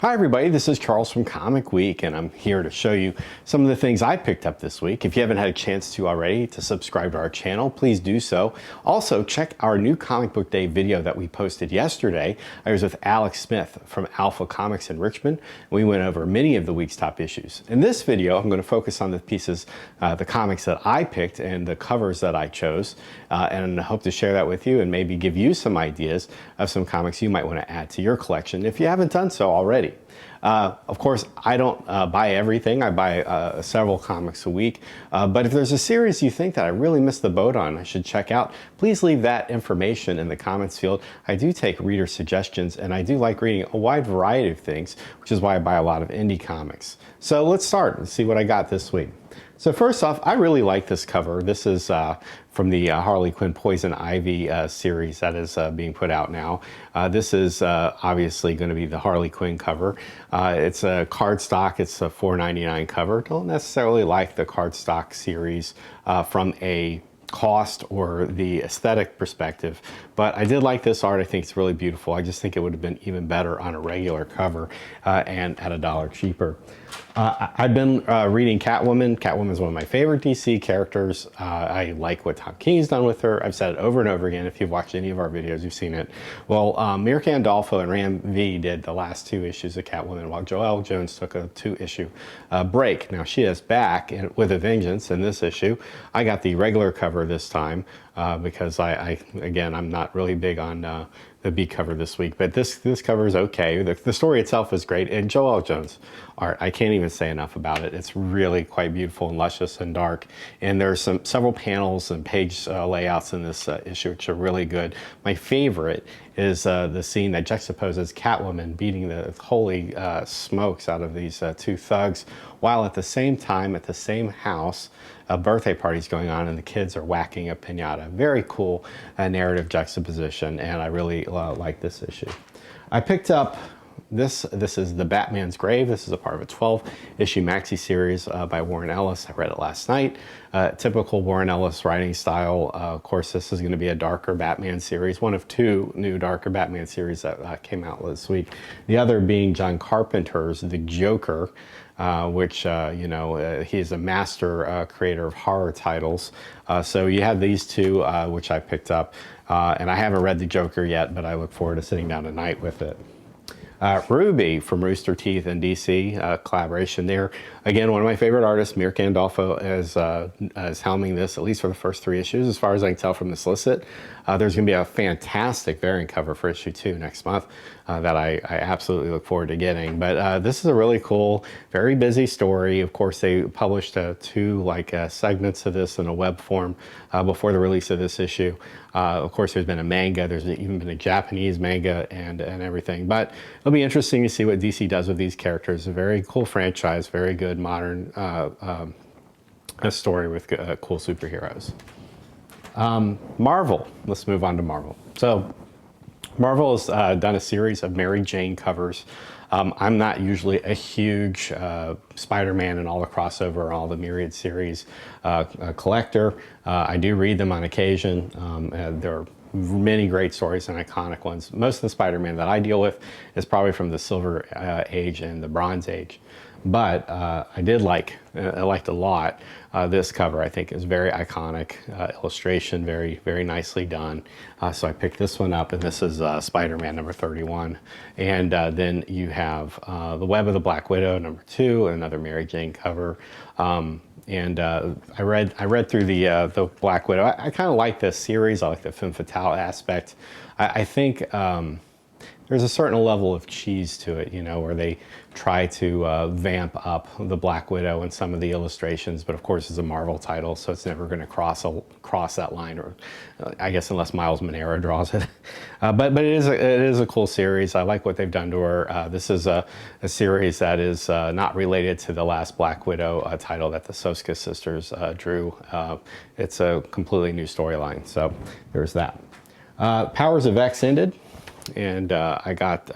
Hi everybody, this is Charles from Comic Week, and I'm here to show you some of the things I picked up this week. If you haven't had a chance to already to subscribe to our channel, please do so. Also, check our new Comic Book Day video that we posted yesterday. I was with Alex Smith from Alpha Comics in Richmond. We went over many of the week's top issues. In this video, I'm going to focus on the pieces, the comics that I picked and the covers that I chose, and I hope to share that with you and maybe give you some ideas of some comics you might want to add to your collection if you haven't done so already. Of course, I don't buy everything. I buy several comics a week. But if there's a series you think that I really missed the boat on, I should check out, please leave that information in the comments field. I do take reader suggestions, and I do like reading a wide variety of things, which is why I buy a lot of indie comics. So let's start and see what I got this week. So first off, I really like this cover. This is from the Harley Quinn Poison Ivy series that is being put out now. This is obviously going to be the Harley Quinn cover. It's a cardstock. It's a $4.99 cover. Don't necessarily like the cardstock series from a cost or the aesthetic perspective, but I did like this art. I think it's really beautiful. I just think it would have been even better on a regular cover and at $1 cheaper. I've been reading Catwoman. Catwoman is one of my favorite DC characters. I like what Tom King's done with her. I've said it over and over again. If you've watched any of our videos, you've seen it. Well, Mir Gandolfo and Ram V did the last 2 issues of Catwoman, while Joelle Jones took a 2-issue break. Now she is back with a vengeance in this issue. I got the regular cover this time because again, I'm not really big on the B cover this week, but this cover is okay. The story itself is great, and Joelle Jones art, I can't even say enough about it. It's really quite beautiful and luscious and dark, and there's several panels and page layouts in this issue which are really good. My favorite is the scene that juxtaposes Catwoman beating the holy smokes out of these 2 thugs, while at the same time, at the same house, a birthday party's going on and the kids are whacking a piñata. Very cool narrative juxtaposition, and I really like this issue. I picked up this is The Batman's Grave. This is a part of a 12-issue maxi series by Warren Ellis. I read it last night. Typical Warren Ellis writing style. Of course, this is going to be a darker Batman series, one of 2 new darker Batman series that came out this week. The other being John Carpenter's The Joker, which, you know, he's a master creator of horror titles. So you have these 2, which I picked up. And I haven't read The Joker yet, but I look forward to sitting down tonight with it. Ruby from Rooster Teeth and DC, collaboration there. Again, one of my favorite artists, Mir Gandolfo, is helming this, at least for the first 3 issues, as far as I can tell from the solicit. There's going to be a fantastic variant cover for issue 2 next month that I absolutely look forward to getting. But this is a really cool, very busy story. Of course, they published 2 segments of this in a web form before the release of this issue. Of course, there's been a manga. There's even been a Japanese manga and everything. But it'll be interesting to see what DC does with these characters. A very cool franchise, very good modern story with cool superheroes. Marvel. Let's move on to Marvel. So Marvel has done a series of Mary Jane covers. I'm not usually a huge Spider-Man and all the crossover, all the Myriad series collector. I do read them on occasion. There are many great stories and iconic ones. Most of the Spider-Man that I deal with is probably from the Silver Age and the Bronze Age. But I liked a lot this cover. I think is very iconic illustration, very nicely done. So I picked this one up, and this is Spider-Man number 31. And then you have The Web of the Black Widow number 2, another Mary Jane cover. And I read through the Black Widow. I kind of like this series. I like the femme fatale aspect. I think there's a certain level of cheese to it, you know, where they try to vamp up the Black Widow in some of the illustrations, but of course it's a Marvel title, so it's never going to cross that line, or I guess unless Miles Monero draws it. But it is a cool series. I like what they've done to her. This is a series that is not related to the last Black Widow title that the Soska sisters drew. It's a completely new storyline, so there's that. Powers of X ended. And I got,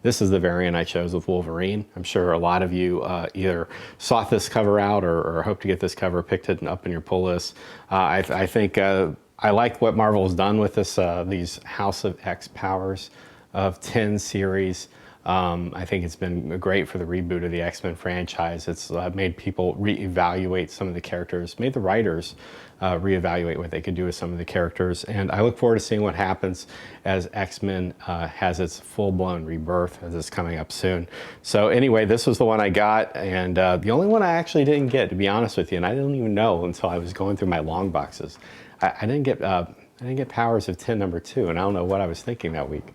this is the variant I chose with Wolverine. I'm sure a lot of you either sought this cover out or hope to get this cover, picked it up in your pull list. I think I like what Marvel's done with this, these House of X Powers of 10 series. I think it's been great for the reboot of the X-Men franchise. It's made people reevaluate some of the characters, made the writers reevaluate what they could do with some of the characters. And I look forward to seeing what happens as X-Men has its full-blown rebirth, as it's coming up soon. So anyway, this was the one I got, and the only one I actually didn't get, to be honest with you, and I didn't even know until I was going through my long boxes. I didn't get Powers of 10 #2, and I don't know what I was thinking that week.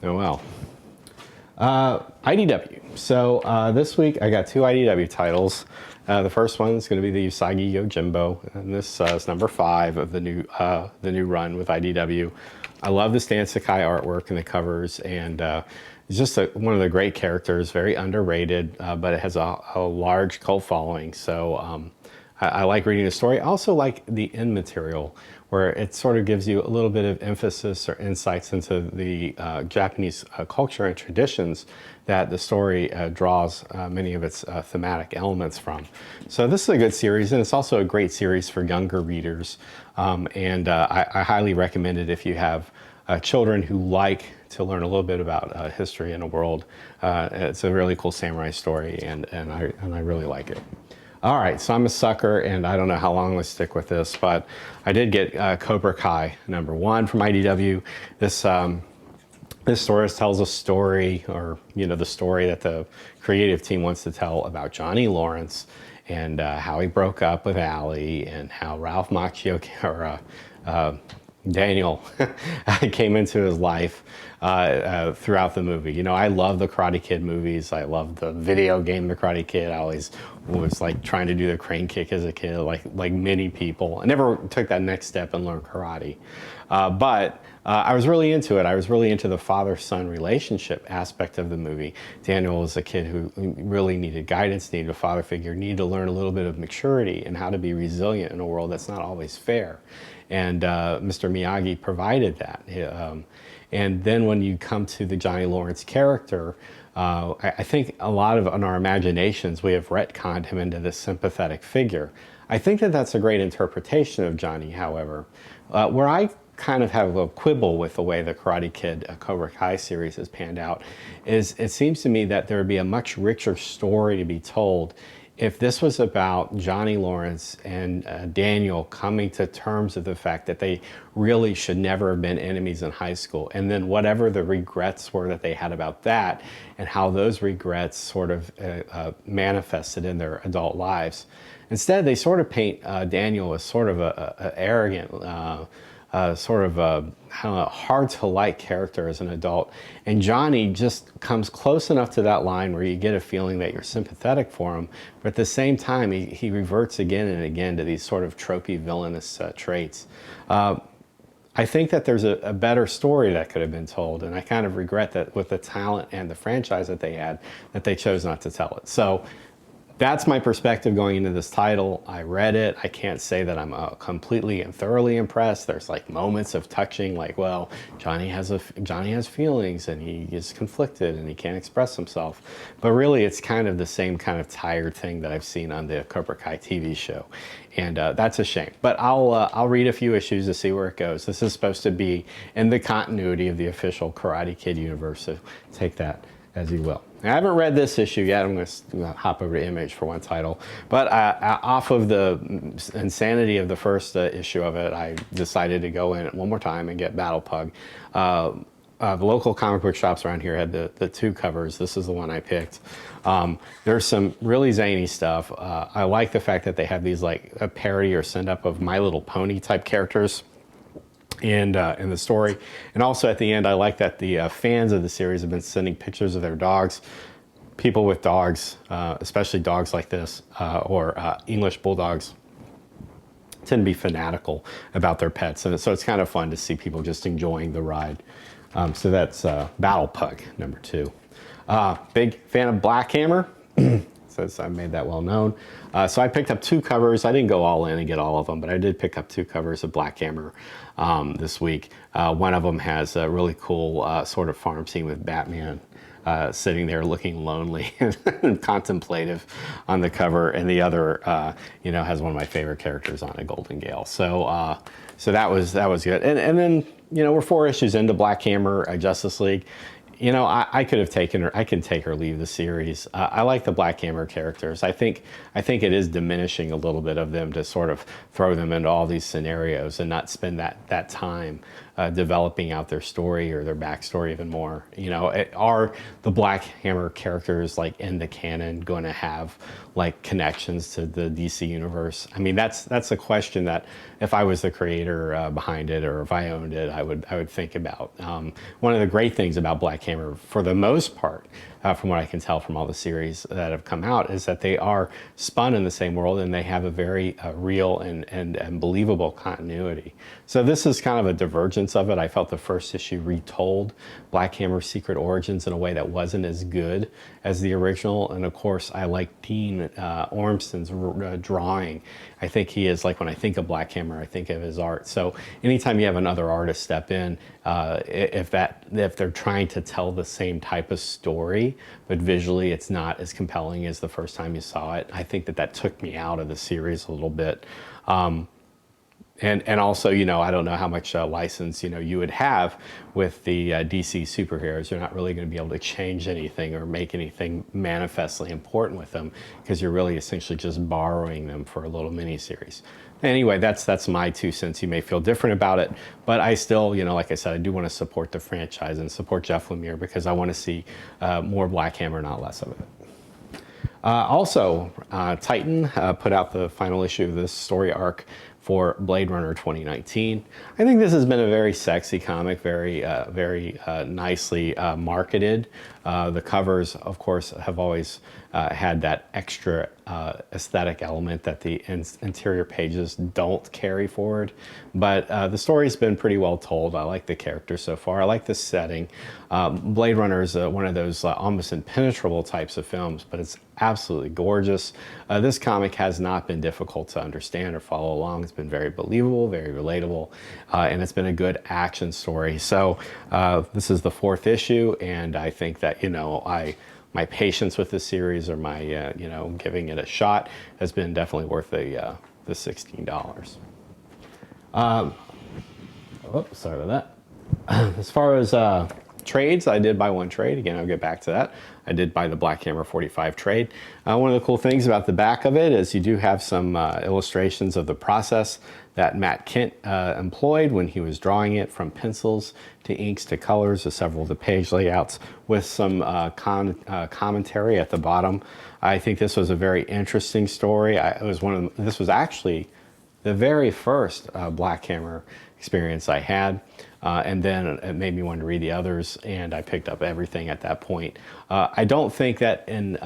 Oh well. IDW. So this week I got 2 IDW titles. The first one is going to be the Usagi Yojimbo, and this is number 5 of the new run with IDW. I love the Stan Sakai artwork and the covers, and it's just one of the great characters, very underrated, but it has a large cult following. So I like reading the story. I also like the end material, where it sort of gives you a little bit of emphasis or insights into the Japanese culture and traditions that the story draws many of its thematic elements from. So this is a good series, and it's also a great series for younger readers. I highly recommend it if you have children who like to learn a little bit about history and the world. It's a really cool samurai story, and I really like it. All right, so I'm a sucker, and I don't know how long I'll stick with this, but I did get Cobra Kai #1 from IDW. This story tells a story, or the story that the creative team wants to tell about Johnny Lawrence and how he broke up with Allie, and how Ralph Macchio, or Daniel, came into his life throughout the movie. I love the Karate Kid movies. I love the video game The Karate Kid. I always was like trying to do the crane kick as a kid, like many people. I never took that next step and learned karate. But I was really into it. I was really into the father-son relationship aspect of the movie. Daniel was a kid who really needed guidance, needed a father figure, needed to learn a little bit of maturity and how to be resilient in a world that's not always fair. And Mr. Miyagi provided that. And then when you come to the Johnny Lawrence character, I think a lot of in our imaginations, we have retconned him into this sympathetic figure. I think that that's a great interpretation of Johnny, however. Where I kind of have a quibble with the way the Karate Kid Cobra Kai series has panned out is it seems to me that there would be a much richer story to be told if this was about Johnny Lawrence and Daniel coming to terms with the fact that they really should never have been enemies in high school, and then whatever the regrets were that they had about that, and how those regrets sort of manifested in their adult lives. Instead, they sort of paint Daniel as sort of a arrogant, sort of a hard to like character as an adult, and Johnny just comes close enough to that line where you get a feeling that you're sympathetic for him, but at the same time he reverts again and again to these sort of tropey villainous traits. I think that there's a better story that could have been told, and I kind of regret that with the talent and the franchise that they had, that they chose not to tell it. So that's my perspective going into this title. I read it. I can't say that I'm completely and thoroughly impressed. There's like moments of touching, like, well, Johnny has feelings, and he is conflicted, and he can't express himself. But really, it's kind of the same kind of tired thing that I've seen on the Cobra Kai TV show, and that's a shame. But I'll read a few issues to see where it goes. This is supposed to be in the continuity of the official Karate Kid universe, so take that as you will. I haven't read this issue yet. I'm going to hop over to Image for one title. But off of the insanity of the first issue of it, I decided to go in one more time and get Battle Pug. The local comic book shops around here had the 2 covers. This is the one I picked. There's some really zany stuff. I like the fact that they have these like a parody or send-up of My Little Pony type characters in the story. And also at the end, I like that the fans of the series have been sending pictures of their dogs. People with dogs, especially dogs like this, or English bulldogs, tend to be fanatical about their pets. And so it's kind of fun to see people just enjoying the ride. So that's Battle Pug #2. Big fan of Black Hammer. So I made that well known. So I picked up 2 covers. I didn't go all in and get all of them, but I did pick up 2 covers of Black Hammer this week. One of them has a really cool sort of farm scene with Batman sitting there looking lonely and contemplative on the cover, and the other, has one of my favorite characters on it, Golden Gale. So that was good. And then we're 4 issues into Black Hammer Justice League. You know, I could have taken her. I can take or leave the series. I like the Black Hammer characters. I think it is diminishing a little bit of them to sort of throw them into all these scenarios and not spend that time developing out their story or their backstory even more. You know, are the Black Hammer characters like in the canon going to have like connections to the DC universe? I mean, that's a question that if I was the creator behind it, or if I owned it, I would think about. One of the great things about Black Hammer, for the most part, from what I can tell from all the series that have come out, is that they are spun in the same world and they have a very real and believable continuity. So this is kind of a divergence of it. I felt the first issue retold Black Hammer's secret origins in a way that wasn't as good as the original. And of course, I like Dean Ormston's drawing. I think he is, like, when I think of Black Hammer, I think of his art. So anytime you have another artist step in, if they're trying to tell the same type of story, but visually it's not as compelling as the first time you saw it, I think that took me out of the series a little bit. And also, you know, I don't know how much license, you know, you would have with the DC superheroes. You're not really going to be able to change anything or make anything manifestly important with them, because you're really essentially just borrowing them for a little mini-series. Anyway, that's my 2 cents. You may feel different about it, but I still, you know, like I said, I do want to support the franchise and support Jeff Lemire, because I want to see more Black Hammer, not less of it. Also, Titan put out the final issue of this story arc for Blade Runner 2019. I think this has been a very sexy comic, very nicely marketed. The covers, of course, have always had that extra aesthetic element that the interior pages don't carry forward. But the story's been pretty well told. I like the characters so far. I like the setting. Blade Runner is one of those almost impenetrable types of films, but it's absolutely gorgeous. This comic has not been difficult to understand or follow along. It's been very believable, very relatable, and it's been a good action story. So this is the 4th issue, and I think that, you know, my patience with this series, or my you know, giving it a shot, has been definitely worth the $16. Oh, sorry about that. As far as trades, I did buy one trade. Again, I'll get back to that. I did buy the Black Hammer 45 trade. One of the cool things about the back of it is you do have some illustrations of the process that Matt Kent employed when he was drawing it, from pencils to inks to colors to several of the page layouts, with some commentary at the bottom. I think this was a very interesting story. This was actually the very first Black Hammer experience I had. And then it made me want to read the others, and I picked up everything at that point. I don't think that in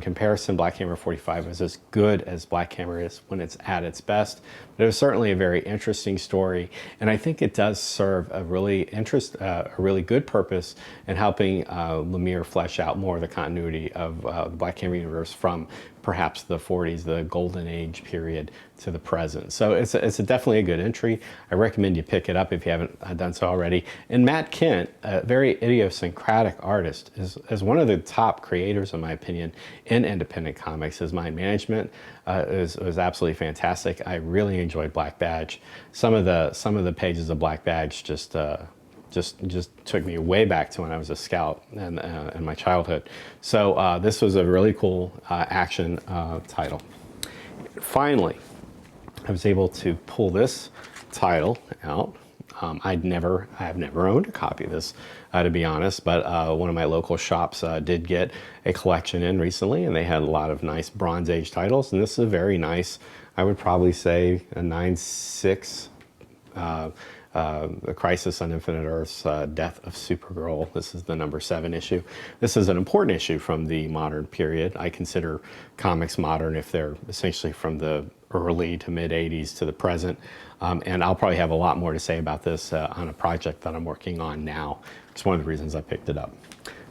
comparison, Black Hammer 45 is as good as Black Hammer is when it's at its best, but it was certainly a very interesting story, and I think it does serve a really good purpose in helping Lemire flesh out more of the continuity of the Black Hammer universe from perhaps the 40s, the golden age period, to the present. So it's definitely a good entry. I recommend you pick it up if you haven't done so already. And Matt Kent, a very idiosyncratic artist, is one of the top creators, in my opinion, in independent comics. His mind management was absolutely fantastic. I really enjoyed Black Badge. Some of the pages of Black Badge just took me way back to when I was a scout and in my childhood. So this was a really cool action title. Finally, I was able to pull this title out. I have never owned a copy of this, to be honest, but one of my local shops did get a collection in recently, and they had a lot of nice Bronze Age titles, and this is a very nice, I would probably say, a 9/6 The Crisis on Infinite Earths, Death of Supergirl. This is the number 7 issue. This is an important issue from the modern period. I consider comics modern if they're essentially from the early to mid 80s to the present. And I'll probably have a lot more to say about this on a project that I'm working on now. It's one of the reasons I picked it up.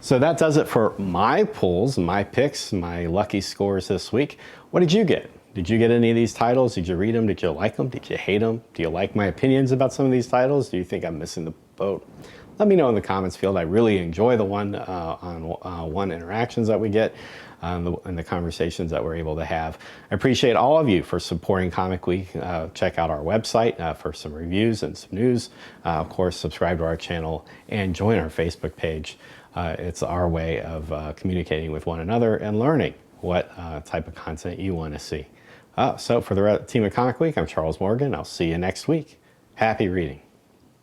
So that does it for my pulls, my picks, my lucky scores this week. What did you get? Did you get any of these titles? Did you read them? Did you like them? Did you hate them? Do you like my opinions about some of these titles? Do you think I'm missing the boat? Let me know in the comments field. I really enjoy the one-on-one interactions that we get and the conversations that we're able to have. I appreciate all of you for supporting Comic Week. Check out our website for some reviews and some news. Of course, subscribe to our channel and join our Facebook page. It's our way of communicating with one another and learning what type of content you want to see. So for the team at Comic Week, I'm Charles Morgan. I'll see you next week. Happy reading.